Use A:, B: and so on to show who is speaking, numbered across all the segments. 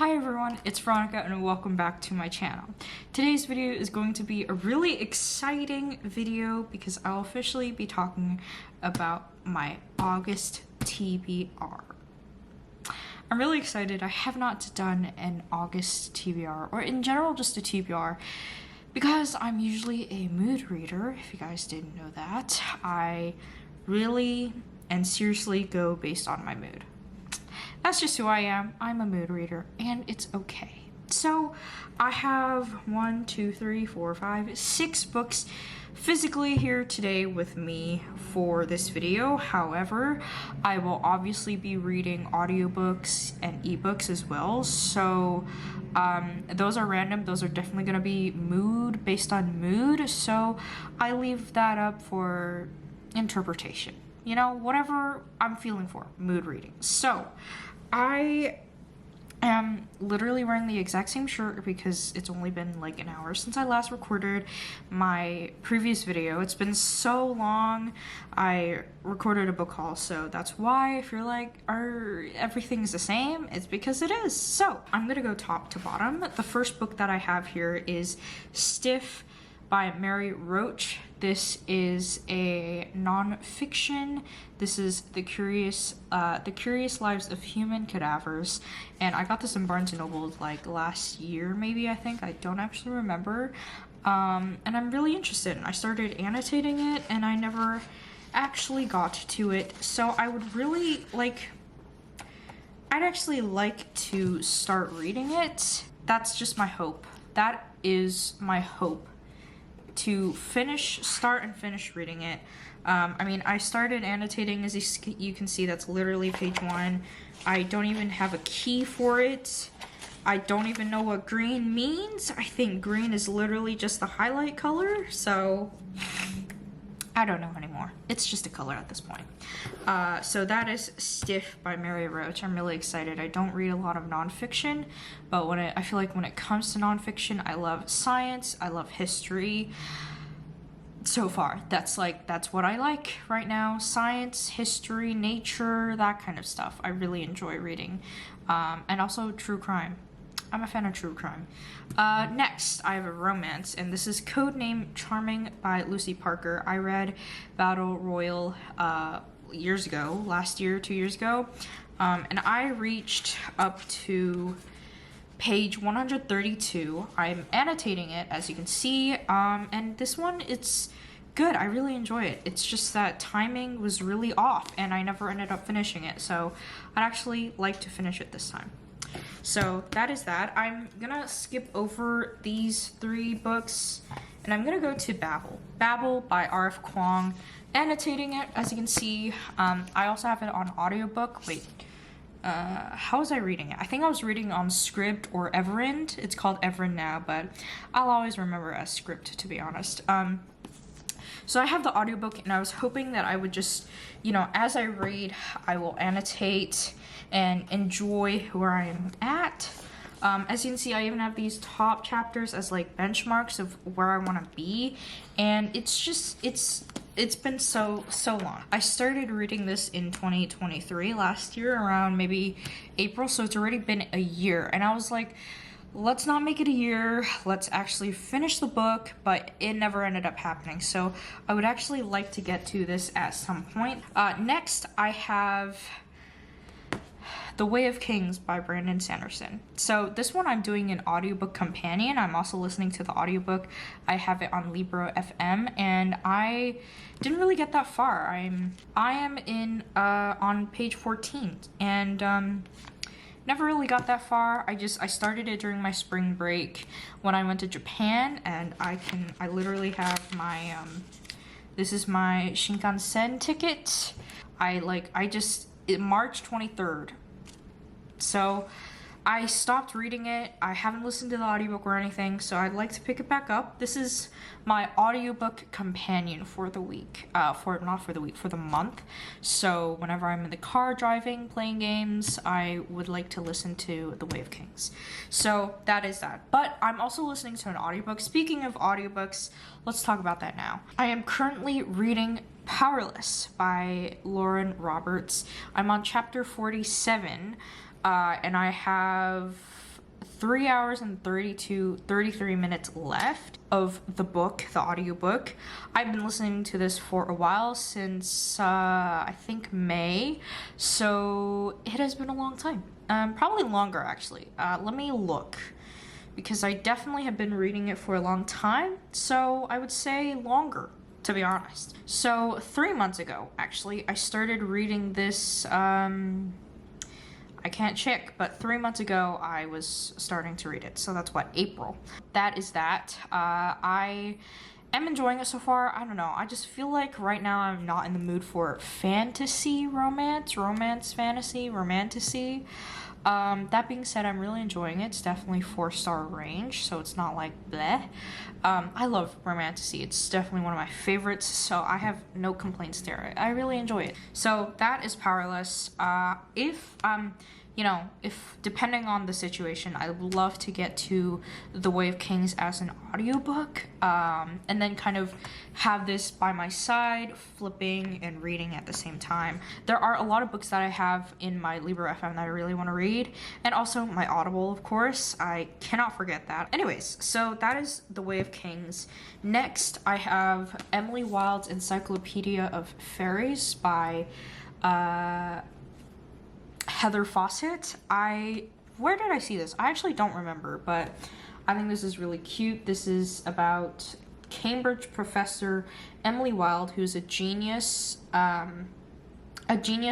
A: Hi everyone, it's Veronica and welcome back to my channel. Today's video is going to be a really exciting video because I'll officially be talking about my August TBR. I'm really excited. I have not done an August TBR, or in general just a TBR, because I'm usually a mood reader. If you guys didn't know that, I really and seriously go based on my mood. That's just who I am. I'm a mood reader, and it's okay. So I have 6 books physically here today with me for this video. However, I will obviously be reading audiobooks and ebooks as well. So those are random. Those are definitely going to be mood, based on mood. So I leave that up for interpretation. You know, whatever I'm feeling for, mood reading. So I am literally wearing the exact same shirt because it's only been like an hour since I last recorded my previous video. It's been so long. I recorded a book haul, so that's why if you're like, everything's the same, it's because it is. So I'm gonna go top to bottom. The first book that I have here is Stiff by Mary Roach. This is a non-fiction. This is the Curious Lives of Human Cadavers, and I got this in Barnes & Noble like last year, maybe, I think. I don't actually remember. And I'm really interested. I started annotating it, and I never actually got to it. So I would really like, I'd actually like to start reading it. That's just my hope. That is my hope. To start and finish reading it. I mean, I started annotating, as you can see, that's literally page 1. I don't even have a key for it. I don't even know what green means. I think green is literally just the highlight color, so I don't know anymore. It's just a color at this point. So that is Stiff by Mary Roach. I'm really excited. I don't read a lot of nonfiction, but I feel like when it comes to nonfiction, I love science, I love history. So far, that's what I like right now. Science, history, nature, that kind of stuff. I really enjoy reading. And also true crime. I'm a fan of true crime. Next, I have a romance, and this is Codename Charming by Lucy Parker. I read Battle Royal years ago, last year, 2 years ago, and I reached up to page 132. I'm annotating it, as you can see, and this one, it's good. I really enjoy it. It's just that timing was really off, and I never ended up finishing it, so I'd actually like to finish it this time. So that is that. I'm gonna skip over these 3 books, and I'm gonna go to Babel. Babel by R.F. Kuang. Annotating it, as you can see. I also have it on audiobook. Wait, how was I reading it? I think I was reading on Script or Everend. It's called Everend now, but I'll always remember as Script, to be honest. So I have the audiobook, and I was hoping that I would just, you know, as I read, I will annotate and enjoy where I am at. As you can see, I even have these top chapters as like benchmarks of where I want to be, and it's been so long. I started reading this in 2023, last year, around maybe April, so it's already been a year, and I was like, let's not make it a year, let's actually finish the book, but it never ended up happening, so I would actually like to get to this at some point. Next, I have The Way of Kings by Brandon Sanderson. So this one I'm doing an audiobook companion. I'm also listening to the audiobook. I have it on Libro FM, and I didn't really get that far. I am in on page 14, and never really got that far. I started it during my spring break when I went to Japan, and I literally have my this is my Shinkansen ticket. March 23rd. So I stopped reading it. I haven't listened to the audiobook or anything, so I'd like to pick it back up. This is my audiobook companion for the week. For the month. So whenever I'm in the car driving, playing games, I would like to listen to The Way of Kings. So that is that. But I'm also listening to an audiobook. Speaking of audiobooks, let's talk about that now. I am currently reading Powerless by Lauren Roberts. I'm on chapter 47, and I have 3 hours and 33 minutes left of the book, the audiobook. I've been listening to this for a while, since I think May, so it has been a long time. Probably longer actually. Let me look, because I definitely have been reading it for a long time, so I would say longer, to be honest. So 3 months ago, actually, I started reading this, I can't check, but 3 months ago I was starting to read it. So that's what, April. That is that. I am enjoying it so far. I don't know. I just feel like right now I'm not in the mood for fantasy romance, fantasy, romantasy. That being said, I'm really enjoying it. It's definitely 4-star range, so it's not like bleh. I love romantasy. It's definitely one of my favorites, so I have no complaints there. I really enjoy it. So that is Powerless. If depending on the situation, I would love to get to The Way of Kings as an audiobook, and then kind of have this by my side, flipping and reading at the same time. There are a lot of books that I have in my Libro FM that I really want to read, and also my Audible, of course. I cannot forget that. Anyways, so that is The Way of Kings. Next, I have Emily Wilde's Encyclopedia of Fairies by Heather Fawcett. Where did I see this? I actually don't remember, but I think this is really cute. This is about Cambridge professor Emily Wilde, who's a genius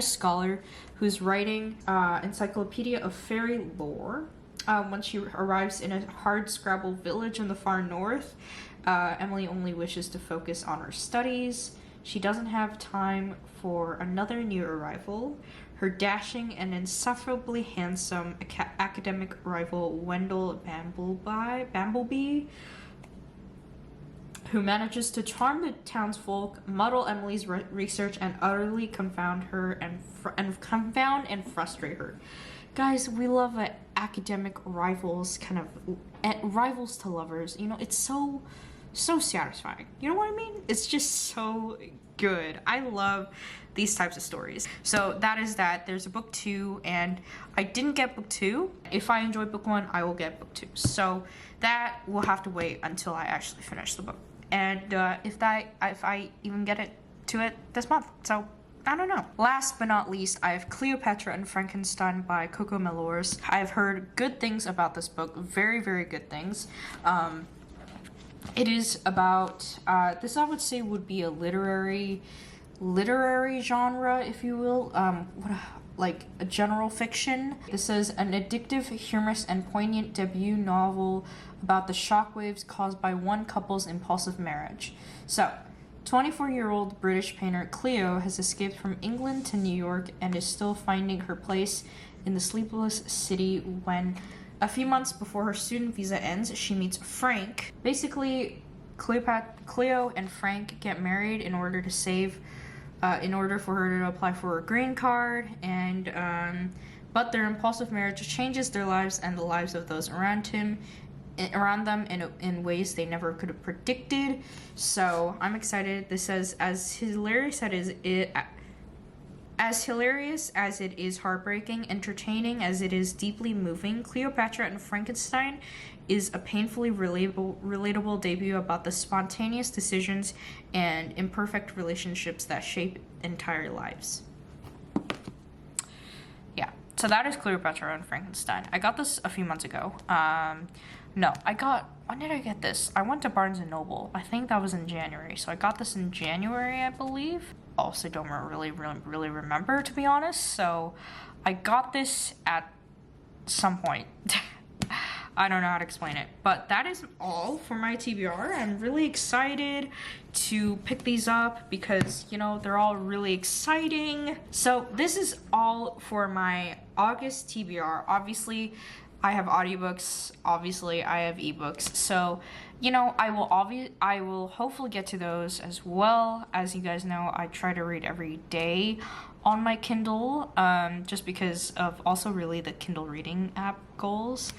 A: scholar who's writing Encyclopedia of Fairy Lore. When she arrives in a hardscrabble village in the far north, Emily only wishes to focus on her studies. She doesn't have time for another new arrival. Her dashing and insufferably handsome academic rival Wendell Bambleby, who manages to charm the townsfolk, muddle Emily's research, and utterly confound her confound and frustrate her. Guys, we love academic rivals, kind of rivals to lovers. You know, it's so satisfying. You know what I mean? It's just so good. I love these types of stories. So that is that. There's a book 2, and I didn't get book 2. If I enjoy book 1, I will get book 2. So that will have to wait until I actually finish the book, and if I even get to it this month. So I don't know. Last but not least, I have Cleopatra and Frankenstein by Coco Melors. I've heard good things about this book, very, very good things. It is about, this I would say would be a literary genre, if you will, like a general fiction. This is an addictive, humorous, and poignant debut novel about the shockwaves caused by one couple's impulsive marriage. So, 24-year-old British painter Cleo has escaped from England to New York and is still finding her place in the sleepless city when, a few months before her student visa ends, she meets Frank. Basically, Cleo and Frank get married in order for her to apply for a green card, and but their impulsive marriage changes their lives and the lives of those around them in ways they never could have predicted. So I'm excited. This says, as hilarious as it is heartbreaking, entertaining as it is deeply moving, Cleopatra and Frankenstein is a painfully relatable debut about the spontaneous decisions and imperfect relationships that shape entire lives. Yeah, so that is Cleopatra and Frankenstein. I got this a few months ago. When did I get this? I went to Barnes & Noble. I think that was in January. So I got this in January, I believe. Also don't really remember, to be honest. So I got this at some point. I don't know how to explain it, but that is all for my TBR. I'm really excited to pick these up because, you know, they're all really exciting. So this is all for my August TBR. Obviously, I have audiobooks. Obviously, I have ebooks. So, you know, I will hopefully get to those as well. As you guys know, I try to read every day on my Kindle, just because of also really the Kindle reading app goals.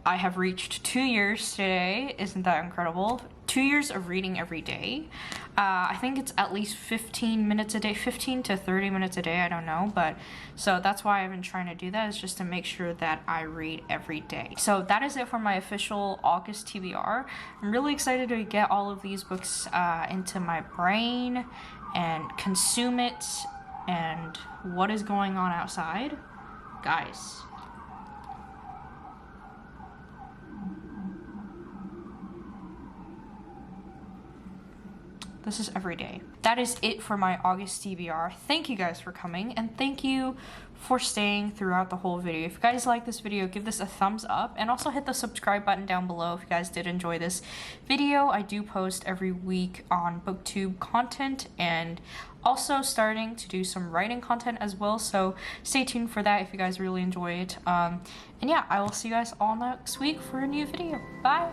A: I have reached 2 years today. Isn't that incredible? 2 years of reading every day. I think it's at least 15 minutes a day, 15 to 30 minutes a day, I don't know, but so that's why I've been trying to do that, is just to make sure that I read every day. So that is it for my official August TBR. I'm really excited to get all of these books into my brain and consume it, and what is going on outside, guys. This is every day. That is it for my August TBR. Thank you guys for coming, and thank you for staying throughout the whole video. If you guys like this video, give this a thumbs up, and also hit the subscribe button down below if you guys did enjoy this video. I do post every week on booktube content, and also starting to do some writing content as well, so stay tuned for that if you guys really enjoy it. And yeah, I will see you guys all next week for a new video. Bye!